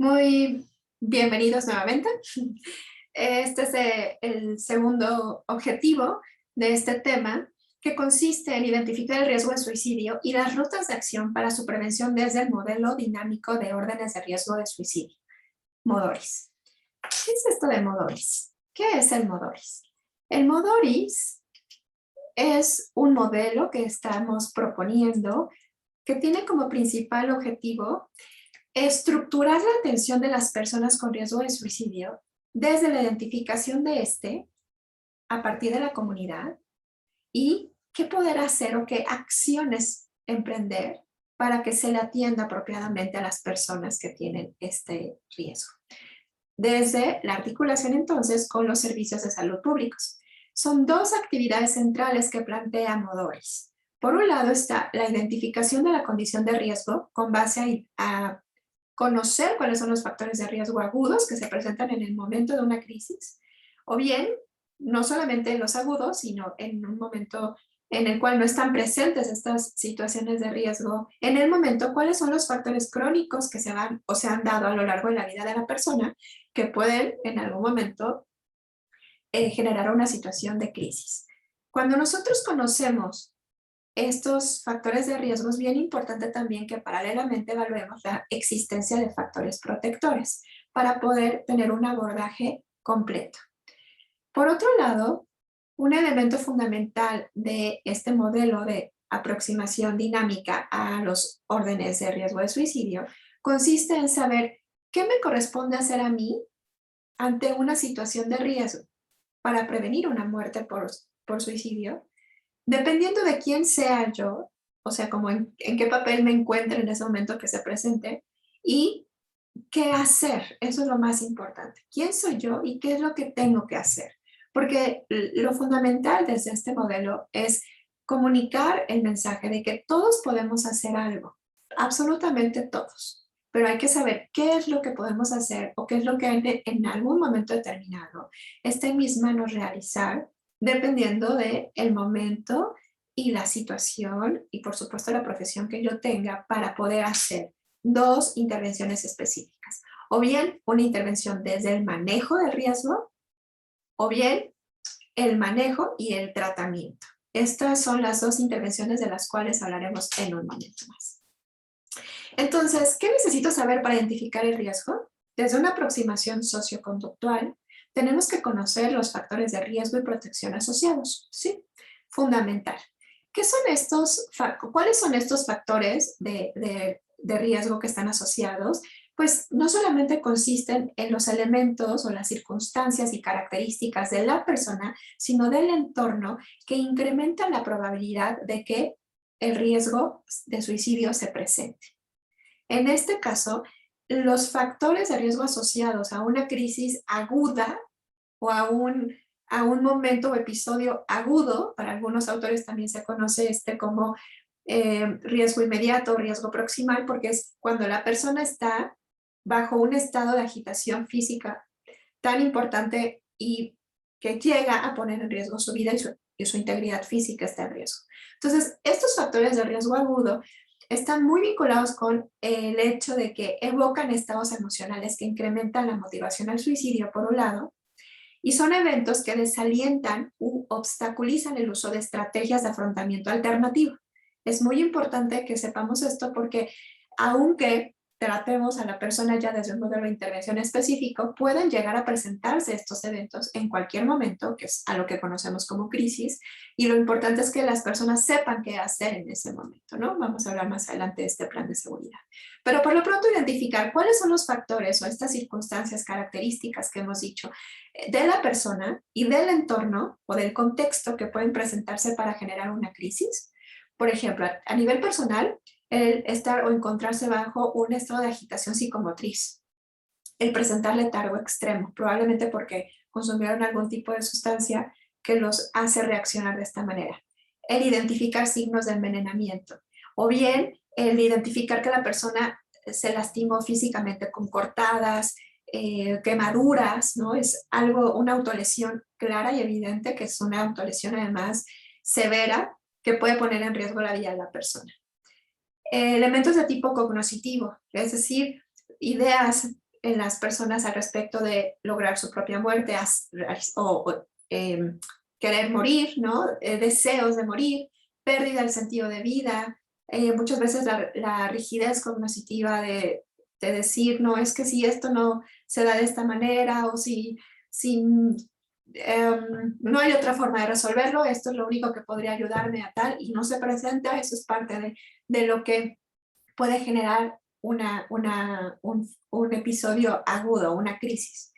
Muy bienvenidos nuevamente. Este es el segundo objetivo de este tema, que consiste en identificar el riesgo de suicidio y las rutas de acción para su prevención desde el modelo dinámico de órdenes de riesgo de suicidio, MODORIS. ¿Qué es esto de MODORIS? ¿Qué es el MODORIS? El MODORIS es un modelo que estamos proponiendo que tiene como principal objetivo estructurar la atención de las personas con riesgo de suicidio desde la identificación de este a partir de la comunidad y qué poder hacer o qué acciones emprender para que se le atienda apropiadamente a las personas que tienen este riesgo. Desde la articulación entonces con los servicios de salud públicos. Son dos actividades centrales que plantea MODORIS. Por un lado está la identificación de la condición de riesgo con base a conocer cuáles son los factores de riesgo agudos que se presentan en el momento de una crisis, o bien, no solamente en los agudos, sino en un momento en el cual no están presentes estas situaciones de riesgo, en el momento, cuáles son los factores crónicos que se van o se han dado a lo largo de la vida de la persona que pueden en algún momento generar una situación de crisis. Cuando nosotros conocemos estos factores de riesgo, es bien importante también que paralelamente evaluemos la existencia de factores protectores para poder tener un abordaje completo. Por otro lado, un elemento fundamental de este modelo de aproximación dinámica a los órdenes de riesgo de suicidio consiste en saber qué me corresponde hacer a mí ante una situación de riesgo para prevenir una muerte por suicidio, dependiendo de quién sea yo, o sea, como en qué papel me encuentre en ese momento que se presente, y qué hacer, eso es lo más importante. ¿Quién soy yo y qué es lo que tengo que hacer? Porque lo fundamental desde este modelo es comunicar el mensaje de que todos podemos hacer algo, absolutamente todos, pero hay que saber qué es lo que podemos hacer o qué es lo que en algún momento determinado está en mis manos realizar, dependiendo del momento y la situación y por supuesto la profesión que yo tenga para poder hacer dos intervenciones específicas. O bien una intervención desde el manejo del riesgo, o bien el manejo y el tratamiento. Estas son las dos intervenciones de las cuales hablaremos en un momento más. Entonces, ¿qué necesito saber para identificar el riesgo? Desde una aproximación socioconductual, tenemos que conocer los factores de riesgo y protección asociados, ¿sí? Fundamental. ¿Qué son cuáles son estos factores de riesgo que están asociados? Pues no solamente consisten en los elementos o las circunstancias y características de la persona, sino del entorno que incrementan la probabilidad de que el riesgo de suicidio se presente. En este caso, los factores de riesgo asociados a una crisis aguda o a un momento o episodio agudo, para algunos autores también se conoce como riesgo inmediato o riesgo proximal, porque es cuando la persona está bajo un estado de agitación física tan importante y que llega a poner en riesgo su vida y su integridad física está en riesgo. Entonces, estos factores de riesgo agudo están muy vinculados con el hecho de que evocan estados emocionales que incrementan la motivación al suicidio, por un lado, y son eventos que desalientan u obstaculizan el uso de estrategias de afrontamiento alternativo. Es muy importante que sepamos esto porque aunque tratemos a la persona ya desde un modelo de intervención específico, pueden llegar a presentarse estos eventos en cualquier momento, que es a lo que conocemos como crisis, y lo importante es que las personas sepan qué hacer en ese momento, ¿no? Vamos a hablar más adelante de este plan de seguridad. Pero por lo pronto identificar cuáles son los factores o estas circunstancias características que hemos dicho de la persona y del entorno o del contexto que pueden presentarse para generar una crisis. Por ejemplo, a nivel personal, el estar o encontrarse bajo un estado de agitación psicomotriz, el presentar letargo extremo, probablemente porque consumieron algún tipo de sustancia que los hace reaccionar de esta manera, el identificar signos de envenenamiento, o bien el identificar que la persona se lastimó físicamente con cortadas, quemaduras, ¿no? Es algo, una autolesión clara y evidente, que es una autolesión además severa, que puede poner en riesgo la vida de la persona. Elementos de tipo cognoscitivo, es decir, ideas en las personas al respecto de lograr su propia muerte querer morir, ¿no? Deseos de morir, pérdida del sentido de vida, muchas veces la rigidez cognitiva de decir, no, es que si esto no se da de esta manera o si no hay otra forma de resolverlo, esto es lo único que podría ayudarme a tal y no se presenta, eso es parte de lo que puede generar un episodio agudo, una crisis.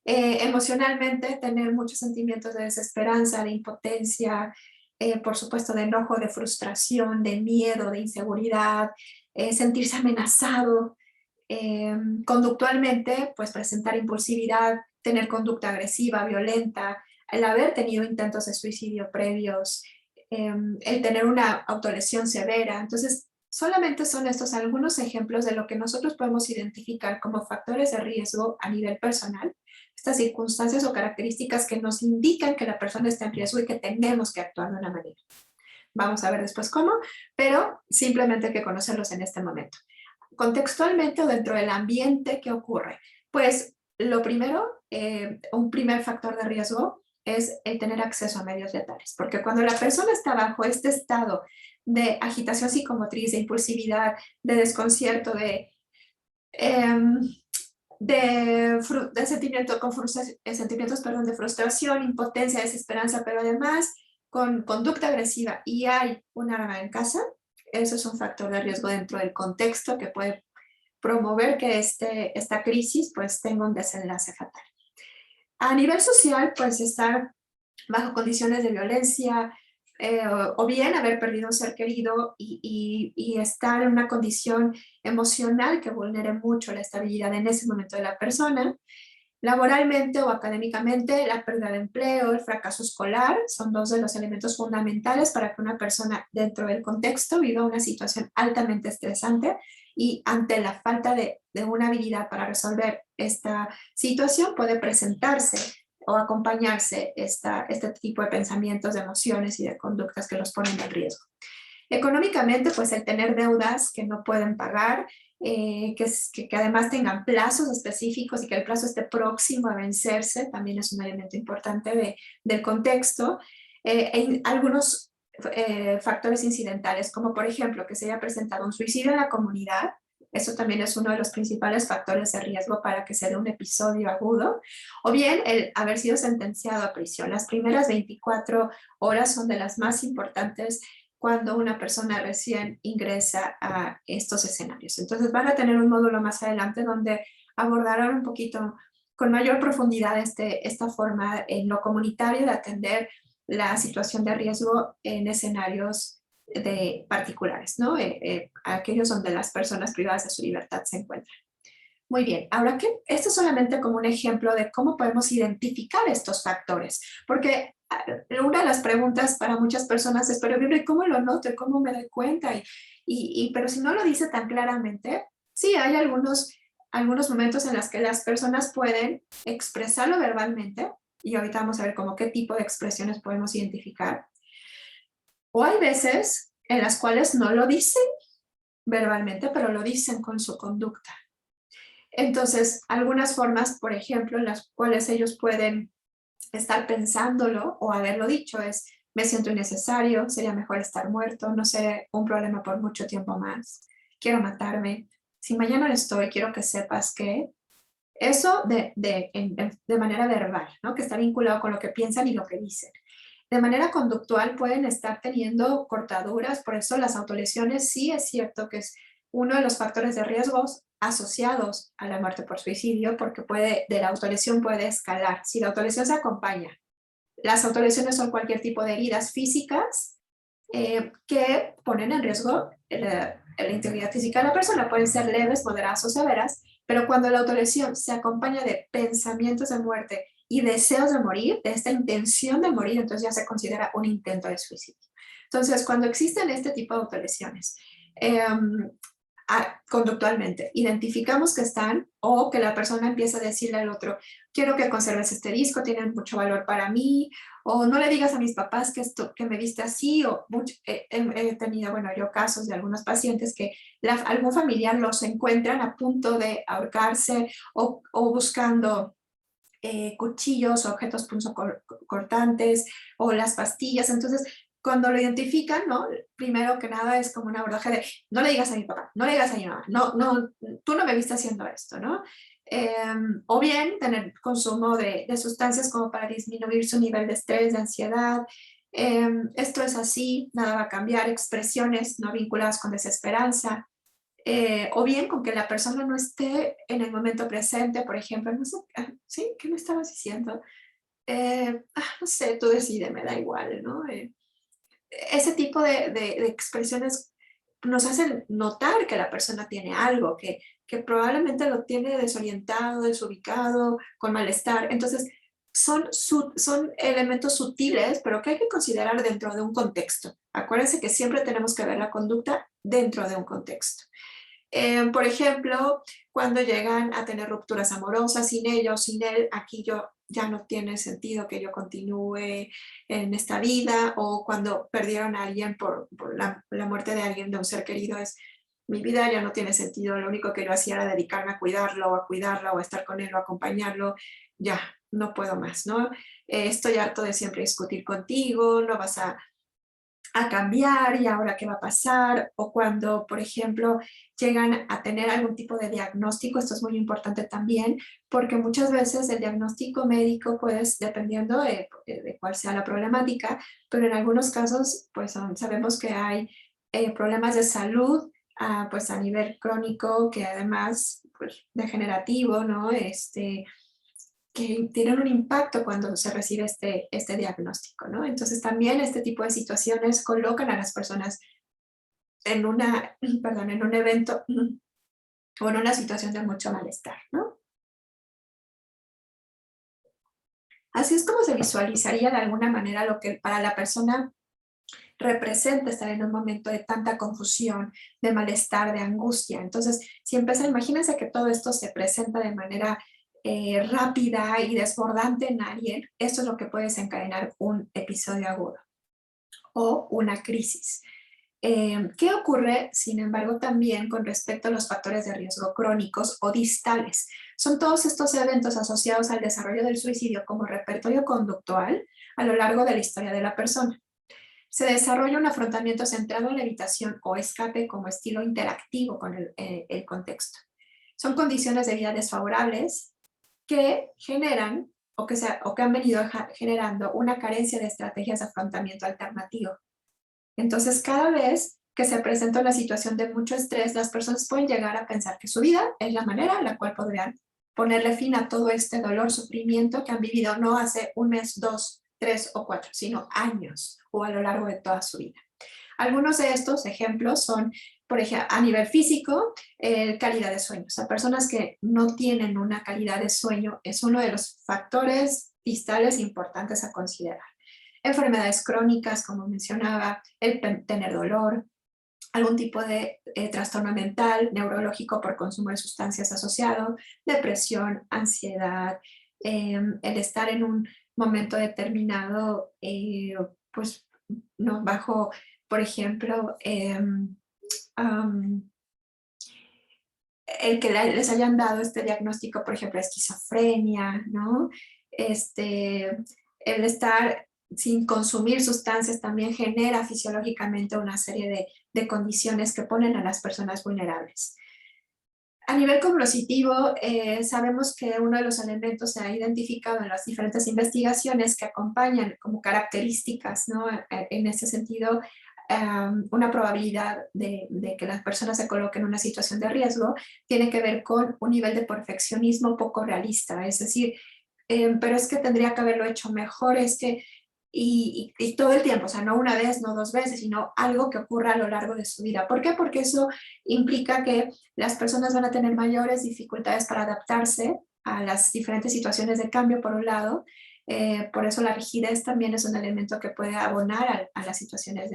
Emocionalmente, tener muchos sentimientos de desesperanza, de impotencia, por supuesto de enojo, de frustración, de miedo, de inseguridad, sentirse amenazado. Conductualmente, pues presentar impulsividad, tener conducta agresiva, violenta, el haber tenido intentos de suicidio previos, el tener una autolesión severa. Entonces, solamente son estos algunos ejemplos de lo que nosotros podemos identificar como factores de riesgo a nivel personal, estas circunstancias o características que nos indican que la persona está en riesgo y que tenemos que actuar de una manera. Vamos a ver después cómo, pero simplemente hay que conocerlos en este momento. Contextualmente o dentro del ambiente, ¿qué ocurre? Pues lo primero, un primer factor de riesgo es el tener acceso a medios letales, porque cuando la persona está bajo este estado de agitación psicomotriz, de impulsividad, de desconcierto, de sentimientos de frustración, impotencia, desesperanza, pero además con conducta agresiva y hay un arma en casa, eso es un factor de riesgo dentro del contexto que puede promover que esta crisis pues tenga un desenlace fatal. A nivel social, pues estar bajo condiciones de violencia, o bien haber perdido un ser querido y estar en una condición emocional que vulnere mucho la estabilidad en ese momento de la persona. Laboralmente o académicamente, la pérdida de empleo, el fracaso escolar, son dos de los elementos fundamentales para que una persona dentro del contexto viva una situación altamente estresante y ante la falta de una habilidad para resolver esta situación puede presentarse o acompañarse este tipo de pensamientos, de emociones y de conductas que los ponen en riesgo. Económicamente, pues el tener deudas que no pueden pagar, que además tengan plazos específicos y que el plazo esté próximo a vencerse, también es un elemento importante del contexto. Algunos factores incidentales, como por ejemplo que se haya presentado un suicidio en la comunidad, eso también es uno de los principales factores de riesgo para que se dé un episodio agudo, o bien el haber sido sentenciado a prisión. Las primeras 24 horas son de las más importantes cuando una persona recién ingresa a estos escenarios. Entonces van a tener un módulo más adelante donde abordarán un poquito con mayor profundidad esta forma en lo comunitario de atender la situación de riesgo en escenarios particulares, ¿no? Aquellos donde las personas privadas de su libertad se encuentran. Muy bien, ahora que esto es solamente como un ejemplo de cómo podemos identificar estos factores, porque una de las preguntas para muchas personas es, pero ¿cómo lo noto? ¿Cómo me doy cuenta? Pero si no lo dice tan claramente, sí, hay algunos momentos en los que las personas pueden expresarlo verbalmente, y ahorita vamos a ver como qué tipo de expresiones podemos identificar, o hay veces en las cuales no lo dicen verbalmente, pero lo dicen con su conducta. Entonces, algunas formas, por ejemplo, en las cuales ellos pueden estar pensándolo o haberlo dicho es, me siento innecesario, sería mejor estar muerto, no seré un problema por mucho tiempo más, quiero matarme, si mañana no estoy, quiero que sepas que eso de manera verbal, ¿no? Que está vinculado con lo que piensan y lo que dicen. De manera conductual pueden estar teniendo cortaduras, por eso las autolesiones sí es cierto que es uno de los factores de riesgos asociados a la muerte por suicidio, porque de la autolesión puede escalar. Si la autolesión se acompaña, las autolesiones son cualquier tipo de heridas físicas que ponen en riesgo la integridad física de la persona. Pueden ser leves, moderadas o severas, pero cuando la autolesión se acompaña de pensamientos de muerte y deseos de morir, de esta intención de morir, entonces ya se considera un intento de suicidio. Entonces, cuando existen este tipo de autolesiones, conductualmente. Identificamos que están o que la persona empieza a decirle al otro, quiero que conserves este disco, tiene mucho valor para mí, o no le digas a mis papás que, que me viste así, o he tenido, bueno, yo casos de algunos pacientes que algún familiar los encuentran a punto de ahorcarse o buscando cuchillos, objetos punzocortantes o las pastillas. Entonces, cuando lo identifican, ¿no? Primero que nada es como un abordaje de no le digas a mi papá, no le digas a mi mamá, no, tú no me viste haciendo esto, ¿no? O bien tener consumo de sustancias como para disminuir su nivel de estrés, de ansiedad. Esto es así, nada va a cambiar, expresiones no vinculadas con desesperanza, o bien con que la persona no esté en el momento presente, por ejemplo, no sé, ¿sí? ¿Qué me estabas diciendo? No sé, tú decide, me da igual, ¿no? Ese tipo de expresiones nos hacen notar que la persona tiene algo, que probablemente lo tiene desorientado, desubicado, con malestar. Entonces, son elementos sutiles, pero que hay que considerar dentro de un contexto. Acuérdense que siempre tenemos que ver la conducta dentro de un contexto. Por ejemplo, cuando llegan a tener rupturas amorosas, sin ella o sin él, aquí ya no tiene sentido que yo continúe en esta vida, o cuando perdieron a alguien por la muerte de alguien, de un ser querido, mi vida ya no tiene sentido, lo único que yo hacía era dedicarme a cuidarlo, o a cuidarla, o a estar con él, o a acompañarlo, ya, no puedo más, ¿no? Estoy harto de siempre discutir contigo, no vas a cambiar y ahora qué va a pasar, o cuando, por ejemplo, llegan a tener algún tipo de diagnóstico. Esto es muy importante también, porque muchas veces el diagnóstico médico, pues, dependiendo de cuál sea la problemática, pero en algunos casos, pues, sabemos que hay problemas de salud, pues, a nivel crónico, que además, pues, degenerativo, ¿no? Que tienen un impacto cuando se recibe este diagnóstico, ¿no? Entonces también este tipo de situaciones colocan a las personas en en un evento o en una situación de mucho malestar, ¿no? Así es como se visualizaría de alguna manera lo que para la persona representa estar en un momento de tanta confusión, de malestar, de angustia. Entonces, si empieza, imagínense que todo esto se presenta de manera rápida y desbordante en alguien, esto es lo que puede desencadenar un episodio agudo o una crisis. ¿Qué ocurre, sin embargo, también con respecto a los factores de riesgo crónicos o distales? Son todos estos eventos asociados al desarrollo del suicidio como repertorio conductual a lo largo de la historia de la persona. Se desarrolla un afrontamiento centrado en la evitación o escape como estilo interactivo con el contexto. Son condiciones de vida desfavorables que generan o que han venido generando una carencia de estrategias de afrontamiento alternativo. Entonces, cada vez que se presenta una situación de mucho estrés, las personas pueden llegar a pensar que su vida es la manera en la cual podrían ponerle fin a todo este dolor, sufrimiento que han vivido no hace un mes, 2, 3 o 4, sino años o a lo largo de toda su vida. Algunos de estos ejemplos son, por ejemplo, a nivel físico, calidad de sueño. O sea, personas que no tienen una calidad de sueño es uno de los factores distales importantes a considerar. Enfermedades crónicas, como mencionaba, el tener dolor, algún tipo de trastorno mental, neurológico por consumo de sustancias asociado, depresión, ansiedad, el estar en un momento determinado, pues, no, bajo, por ejemplo, el que les hayan dado este diagnóstico, por ejemplo, esquizofrenia, ¿no? El estar sin consumir sustancias también genera fisiológicamente una serie de condiciones que ponen a las personas vulnerables. A nivel cognitivo, sabemos que uno de los elementos se ha identificado en las diferentes investigaciones que acompañan como características, ¿no? En ese sentido, una probabilidad de que las personas se coloquen en una situación de riesgo tiene que ver con un nivel de perfeccionismo poco realista, es decir, pero es que tendría que haberlo hecho mejor, es que, y todo el tiempo, o sea, no una vez, no dos veces, sino algo que ocurra a lo largo de su vida. ¿Por qué? Porque eso implica que las personas van a tener mayores dificultades para adaptarse a las diferentes situaciones de cambio, por un lado, Por eso la rigidez también es un elemento que puede abonar a las situaciones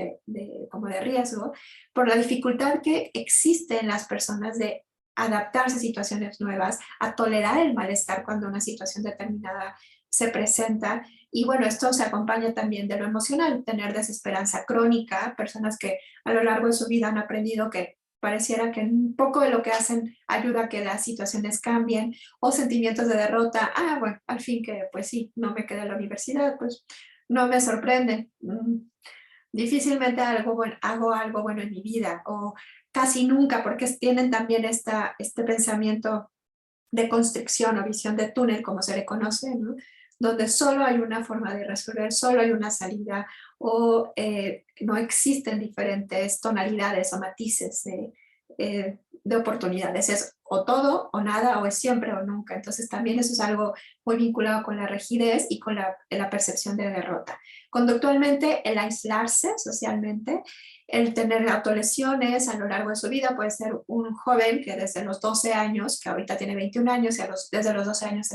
como de riesgo, por la dificultad que existe en las personas de adaptarse a situaciones nuevas, a tolerar el malestar cuando una situación determinada se presenta. Y bueno, esto se acompaña también de lo emocional, tener desesperanza crónica, personas que a lo largo de su vida han aprendido que pareciera que un poco de lo que hacen ayuda a que las situaciones cambien, o sentimientos de derrota, bueno, al fin que pues sí, no me quedé en la universidad, pues no me sorprende. Difícilmente hago algo bueno en mi vida, o casi nunca, porque tienen también este pensamiento de constricción o visión de túnel, como se le conoce, ¿no? Donde solo hay una forma de resolver, solo hay una salida, o no existen diferentes tonalidades o matices de oportunidades. Es o todo o nada, o es siempre o nunca. Entonces también eso es algo muy vinculado con la rigidez y con la percepción de derrota. Conductualmente, el aislarse socialmente, el tener autolesiones a lo largo de su vida. Puede ser un joven que desde los 12 años, que ahorita tiene 21 años, y desde los 12 años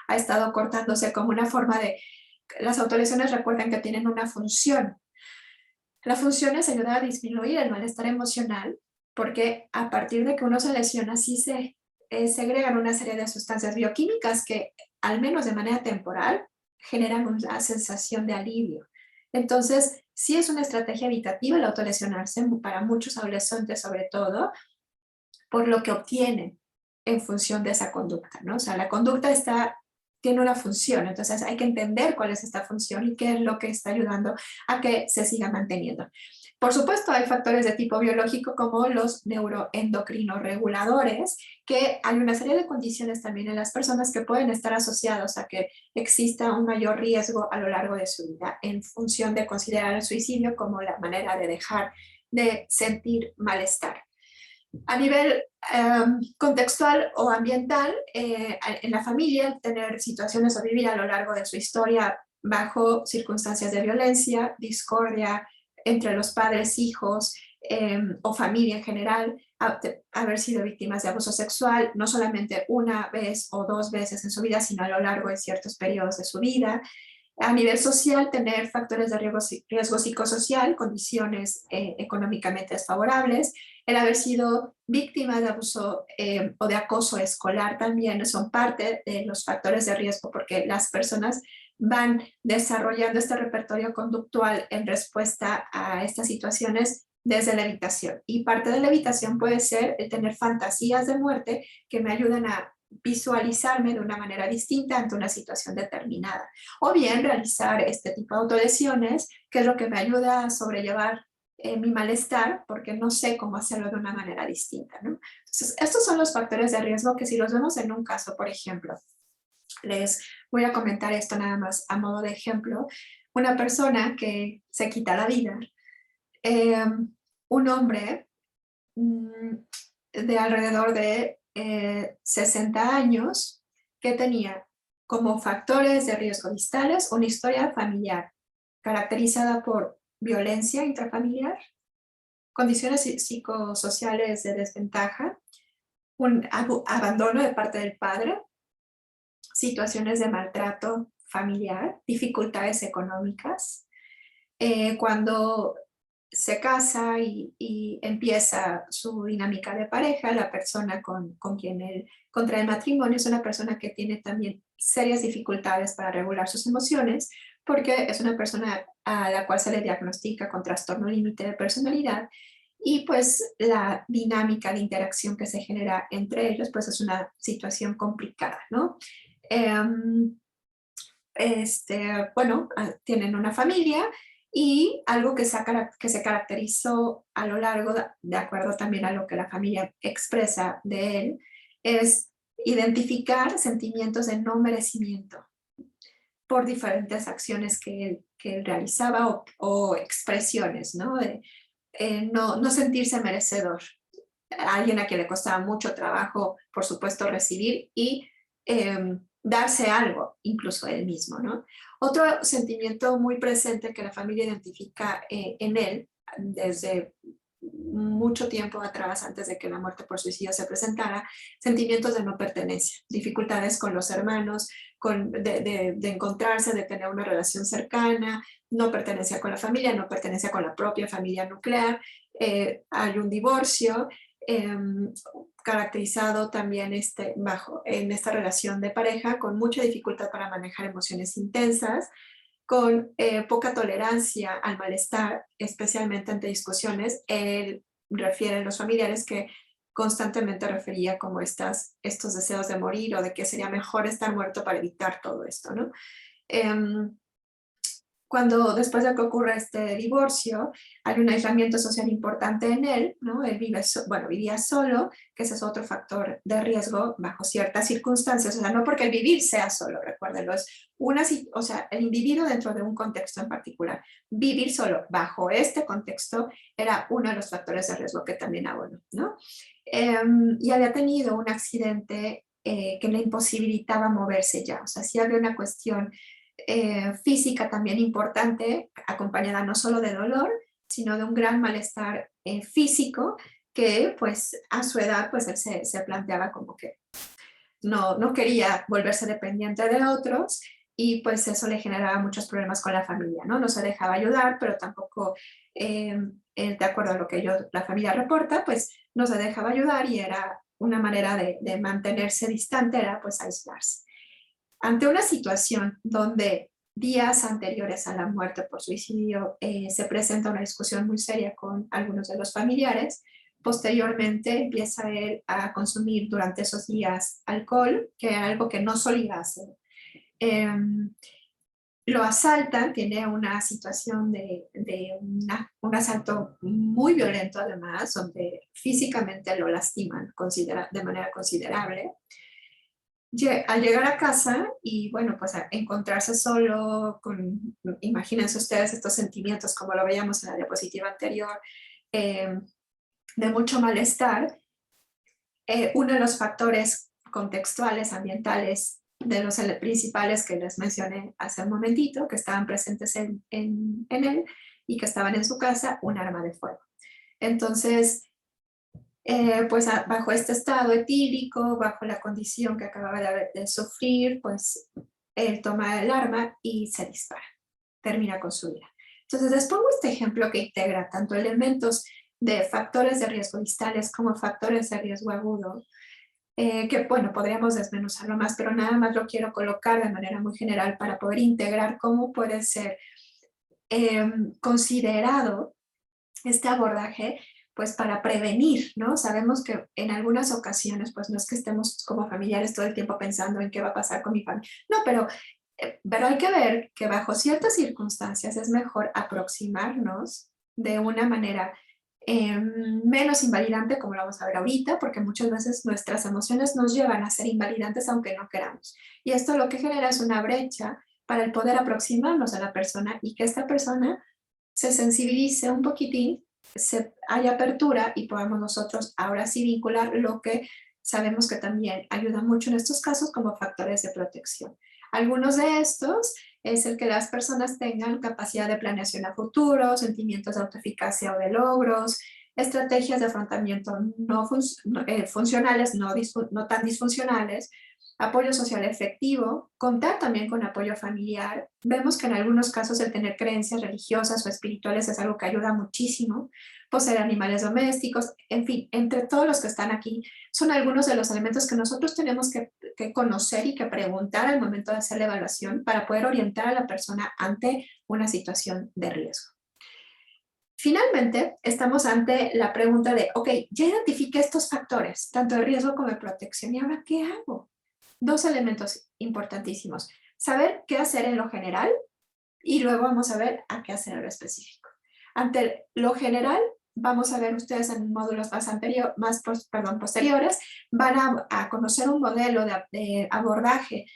ha estado cortándose como una forma de... Las autolesiones, recuerden que tienen una función. La función es ayudar a disminuir el malestar emocional, porque a partir de que uno se lesiona, sí se segregan una serie de sustancias bioquímicas que, al menos de manera temporal, generan una sensación de alivio. Entonces, sí es una estrategia evitativa el autolesionarse para muchos adolescentes, sobre todo, por lo que obtienen en función de esa conducta, ¿no? O sea, la conducta tiene una función, entonces hay que entender cuál es esta función y qué es lo que está ayudando a que se siga manteniendo. Por supuesto, hay factores de tipo biológico como los neuroendocrinos reguladores, que hay una serie de condiciones también en las personas que pueden estar asociados a que exista un mayor riesgo a lo largo de su vida, en función de considerar el suicidio como la manera de dejar de sentir malestar. A nivel contextual o ambiental, en la familia, tener situaciones o vivir a lo largo de su historia bajo circunstancias de violencia, discordia entre los padres, hijos o familia en general, haber sido víctimas de abuso sexual, no solamente una vez o dos veces en su vida, sino a lo largo de ciertos periodos de su vida. A nivel social, tener factores de riesgo psicosocial, condiciones económicamente desfavorables, el haber sido víctima de abuso o de acoso escolar también son parte de los factores de riesgo, porque las personas van desarrollando este repertorio conductual en respuesta a estas situaciones desde la evitación. Y parte de la evitación puede ser el tener fantasías de muerte que me ayudan a visualizarme de una manera distinta ante una situación determinada. O bien realizar este tipo de autolesiones, que es lo que me ayuda a sobrellevar mi malestar, porque no sé cómo hacerlo de una manera distinta, ¿no? Entonces, estos son los factores de riesgo que, si los vemos en un caso, por ejemplo, les voy a comentar esto nada más a modo de ejemplo. Una persona que se quita la vida, un hombre de alrededor de 60 años, que tenía como factores de riesgo distales una historia familiar caracterizada por violencia intrafamiliar, condiciones psicosociales de desventaja, un abandono de parte del padre, situaciones de maltrato familiar, dificultades económicas. Cuando se casa y empieza su dinámica de pareja, la persona con quien él contrae el matrimonio es una persona que tiene también serias dificultades para regular sus emociones, porque es una persona a la cual se le diagnostica con trastorno límite de personalidad, y pues la dinámica de interacción que se genera entre ellos pues es una situación complicada, ¿no? Bueno, tienen una familia, y algo que se caracterizó a lo largo, de acuerdo también a lo que la familia expresa de él, es identificar sentimientos de no merecimiento por diferentes acciones que él realizaba, o expresiones, ¿no? De no sentirse merecedor. Alguien a quien le costaba mucho trabajo, por supuesto, recibir y darse algo, incluso él mismo, ¿no? Otro sentimiento muy presente que la familia identifica en él desde mucho tiempo atrás, antes de que la muerte por suicidio se presentara, sentimientos de no pertenencia, dificultades con los hermanos, de encontrarse, de tener una relación cercana, no pertenencia con la familia, no pertenencia con la propia familia nuclear, hay un divorcio, caracterizado también en esta relación de pareja con mucha dificultad para manejar emociones intensas, con poca tolerancia al malestar, especialmente ante discusiones. Él refiere a los familiares que constantemente refería como estos deseos de morir o de que sería mejor estar muerto para evitar todo esto, ¿no? Cuando después de que ocurre este divorcio, hay un aislamiento social importante en él, ¿no? Él vivía solo, que ese es otro factor de riesgo bajo ciertas circunstancias, o sea, no porque el vivir sea solo, recuérdenlo, es o sea, el individuo dentro de un contexto en particular. Vivir solo bajo este contexto era uno de los factores de riesgo que también abonó, ¿no? Y había tenido un accidente que le imposibilitaba moverse ya, o sea, sí había una cuestión física también importante, acompañada no solo de dolor, sino de un gran malestar físico que pues a su edad pues él se planteaba como que no quería volverse dependiente de otros y pues eso le generaba muchos problemas con la familia, ¿no? No se dejaba ayudar, pero tampoco, de acuerdo a lo que la familia reporta, pues no se dejaba ayudar y era una manera de mantenerse distante, era pues aislarse. Ante una situación donde días anteriores a la muerte por suicidio se presenta una discusión muy seria con algunos de los familiares, posteriormente empieza él a consumir durante esos días alcohol, que era algo que no solía hacer. Lo asaltan, tiene una situación de un asalto muy violento además, donde físicamente lo lastiman de manera considerable. Al llegar a casa y bueno, pues a encontrarse solo imagínense ustedes estos sentimientos como lo veíamos en la diapositiva anterior, de mucho malestar, uno de los factores contextuales, ambientales, de los principales que les mencioné hace un momentito, que estaban presentes en él y que estaban en su casa, un arma de fuego. Entonces, pues bajo este estado etílico, bajo la condición que acababa de sufrir, pues él toma el arma y se dispara, termina con su vida. Entonces les pongo este ejemplo que integra tanto elementos de factores de riesgo distales como factores de riesgo agudo, que bueno, podríamos desmenuzarlo más, pero nada más lo quiero colocar de manera muy general para poder integrar cómo puede ser considerado este abordaje pues para prevenir, ¿no? Sabemos que en algunas ocasiones, pues no es que estemos como familiares todo el tiempo pensando en qué va a pasar con mi familia, no, pero hay que ver que bajo ciertas circunstancias es mejor aproximarnos de una manera menos invalidante, como lo vamos a ver ahorita, porque muchas veces nuestras emociones nos llevan a ser invalidantes aunque no queramos. Y esto lo que genera es una brecha para el poder aproximarnos a la persona y que esta persona se sensibilice un poquitín, haya apertura y podamos nosotros ahora sí vincular lo que sabemos que también ayuda mucho en estos casos como factores de protección. Algunos de estos es el que las personas tengan capacidad de planeación a futuro, sentimientos de autoeficacia o de logros, estrategias de afrontamiento funcionales, no tan disfuncionales, apoyo social efectivo, contar también con apoyo familiar. Vemos que en algunos casos el tener creencias religiosas o espirituales es algo que ayuda muchísimo, poseer animales domésticos, en fin, entre todos los que están aquí, son algunos de los elementos que nosotros tenemos que conocer y que preguntar al momento de hacer la evaluación para poder orientar a la persona ante una situación de riesgo. Finalmente, estamos ante la pregunta de, ok, ya identifiqué estos factores, tanto de riesgo como de protección, ¿y ahora qué hago? Dos elementos importantísimos. Saber qué hacer en lo general y luego vamos a ver a qué hacer en lo específico. Ante lo general, vamos a ver ustedes en módulos posteriores, van a conocer un modelo de abordaje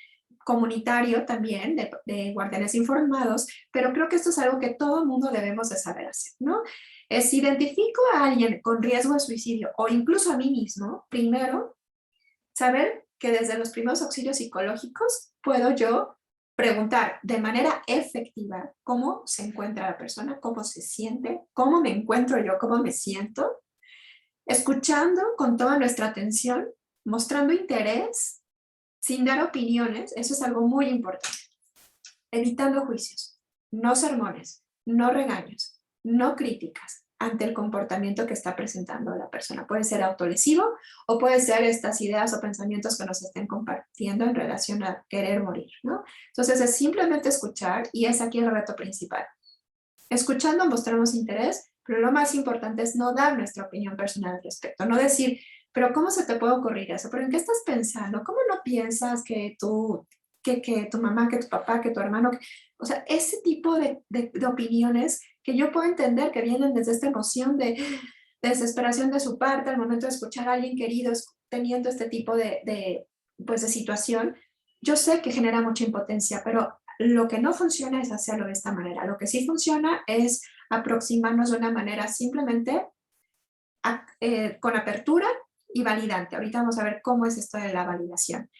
comunitario también, de guardianes informados, pero creo que esto es algo que todo el mundo debemos de saber hacer, ¿no? Si identifico a alguien con riesgo de suicidio o incluso a mí mismo, primero, saber que desde los primeros auxilios psicológicos puedo yo preguntar de manera efectiva cómo se encuentra la persona, cómo se siente, cómo me encuentro yo, cómo me siento, escuchando con toda nuestra atención, mostrando interés, sin dar opiniones, eso es algo muy importante, evitando juicios, no sermones, no regaños, no críticas ante el comportamiento que está presentando la persona. Puede ser autolesivo o puede ser estas ideas o pensamientos que nos estén compartiendo en relación a querer morir, ¿no? Entonces es simplemente escuchar y es aquí el reto principal. Escuchando mostramos interés, pero lo más importante es no dar nuestra opinión personal al respecto, no decir, pero ¿cómo se te puede ocurrir eso? ¿Pero en qué estás pensando? ¿Cómo no piensas que tu mamá, que tu papá, que tu hermano? O sea, ese tipo de opiniones que yo puedo entender que vienen desde esta emoción de desesperación de su parte al momento de escuchar a alguien querido teniendo este tipo pues de situación, yo sé que genera mucha impotencia, pero lo que no funciona es hacerlo de esta manera. Lo que sí funciona es aproximarnos de una manera simplemente con apertura y validante. Ahorita vamos a ver cómo es esto de la validación.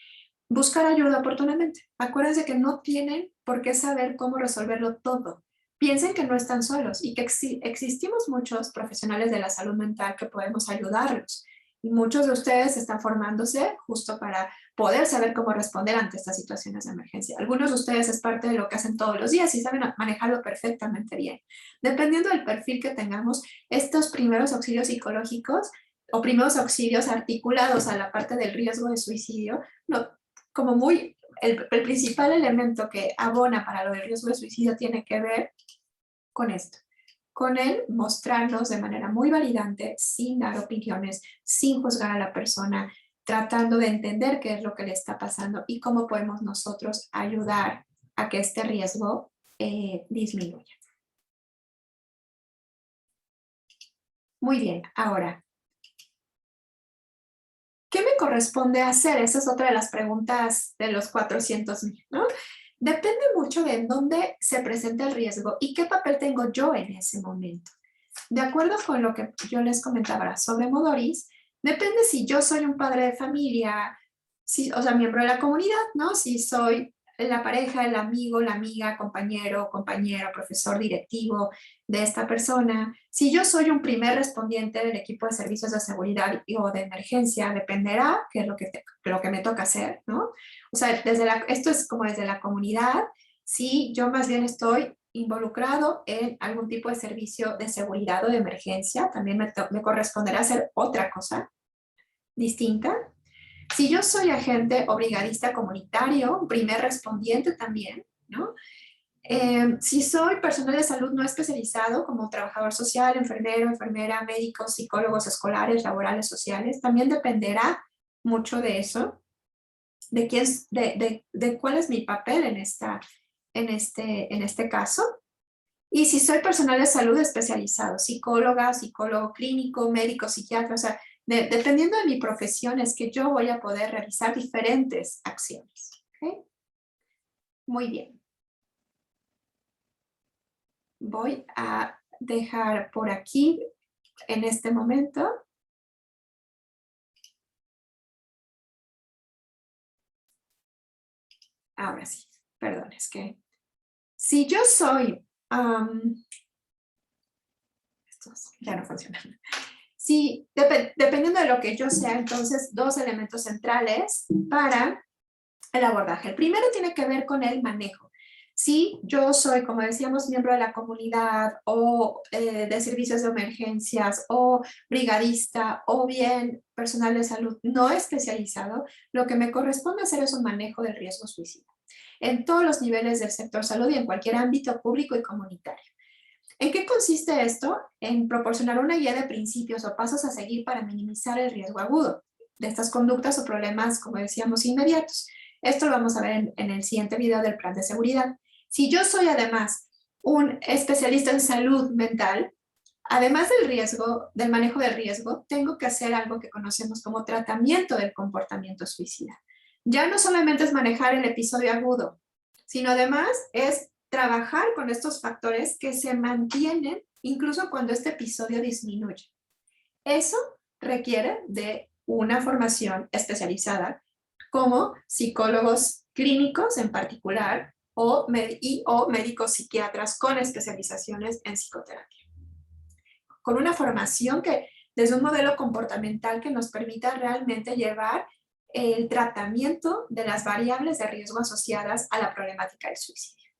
Buscar ayuda oportunamente. Acuérdense que no tienen por qué saber cómo resolverlo todo. Piensen que no están solos y que existimos muchos profesionales de la salud mental que podemos ayudarlos. Y muchos de ustedes están formándose justo para poder saber cómo responder ante estas situaciones de emergencia. Algunos de ustedes es parte de lo que hacen todos los días y saben manejarlo perfectamente bien. Dependiendo del perfil que tengamos, estos primeros auxilios psicológicos o primeros auxilios articulados a la parte del riesgo de suicidio, no, como muy, el principal elemento que abona para lo del riesgo de suicidio tiene que ver con esto, con el mostrarnos de manera muy validante, sin dar opiniones, sin juzgar a la persona, tratando de entender qué es lo que le está pasando y cómo podemos nosotros ayudar a que este riesgo disminuya. Muy bien, ahora, ¿qué me corresponde hacer? Esa es otra de las preguntas de los 400,000, ¿no? Depende mucho de en dónde se presenta el riesgo y qué papel tengo yo en ese momento. De acuerdo con lo que yo les comentaba sobre Modoris, depende si yo soy un padre de familia, o sea, miembro de la comunidad, ¿no? Si soy la pareja, el amigo, la amiga, compañero, compañera, profesor, directivo de esta persona. Si yo soy un primer respondiente del equipo de servicios de seguridad o de emergencia, dependerá qué es lo que me toca hacer, ¿no? O sea, esto es como desde la comunidad, si yo más bien estoy involucrado en algún tipo de servicio de seguridad o de emergencia, también me corresponderá hacer otra cosa distinta. Si yo soy agente o brigadista comunitario, primer respondiente también, ¿no? Si soy personal de salud no especializado, como trabajador social, enfermero, enfermera, médicos, psicólogos escolares, laborales, sociales, también dependerá mucho de eso, de cuál es mi papel en este caso. Y si soy personal de salud especializado, psicóloga, psicólogo clínico, médico, psiquiatra, o sea, dependiendo de mi profesión es que yo voy a poder realizar diferentes acciones. ¿Okay? Muy bien. Voy a dejar por aquí en este momento. Ahora sí, perdón, es que si yo soy, estos ya no funcionan. Sí, dependiendo de lo que yo sea, entonces, dos elementos centrales para el abordaje. El primero tiene que ver con el manejo. Si yo soy, como decíamos, miembro de la comunidad o de servicios de emergencias o brigadista o bien personal de salud no especializado, lo que me corresponde hacer es un manejo del riesgo suicida en todos los niveles del sector salud y en cualquier ámbito público y comunitario. ¿En qué consiste esto? En proporcionar una guía de principios o pasos a seguir para minimizar el riesgo agudo de estas conductas o problemas, como decíamos, inmediatos. Esto lo vamos a ver en el siguiente video del plan de seguridad. Si yo soy además un especialista en salud mental, además del riesgo, del manejo del riesgo, tengo que hacer algo que conocemos como tratamiento del comportamiento suicida. Ya no solamente es manejar el episodio agudo, sino además es trabajar con estos factores que se mantienen incluso cuando este episodio disminuye. Eso requiere de una formación especializada como psicólogos clínicos en particular o médicos psiquiatras con especializaciones en psicoterapia. Con una formación que desde un modelo comportamental que nos permita realmente llevar el tratamiento de las variables de riesgo asociadas a la problemática del suicidio.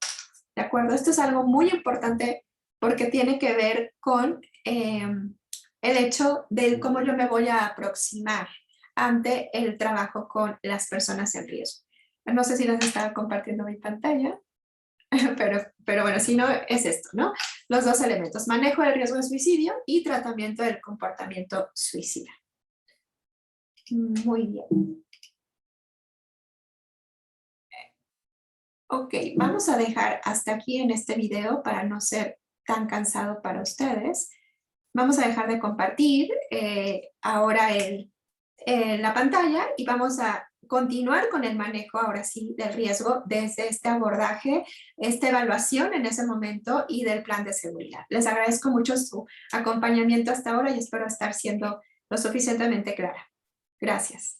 ¿De acuerdo? Esto es algo muy importante porque tiene que ver con el hecho de cómo yo me voy a aproximar ante el trabajo con las personas en riesgo. No sé si les estaba compartiendo mi pantalla, pero bueno, si no, es esto, ¿no? Los dos elementos, manejo del riesgo de suicidio y tratamiento del comportamiento suicida. Muy bien. Ok, vamos a dejar hasta aquí en este video para no ser tan cansado para ustedes. Vamos a dejar de compartir ahora la pantalla y vamos a continuar con el manejo ahora sí del riesgo desde este abordaje, esta evaluación en ese momento y del plan de seguridad. Les agradezco mucho su acompañamiento hasta ahora y espero estar siendo lo suficientemente clara. Gracias.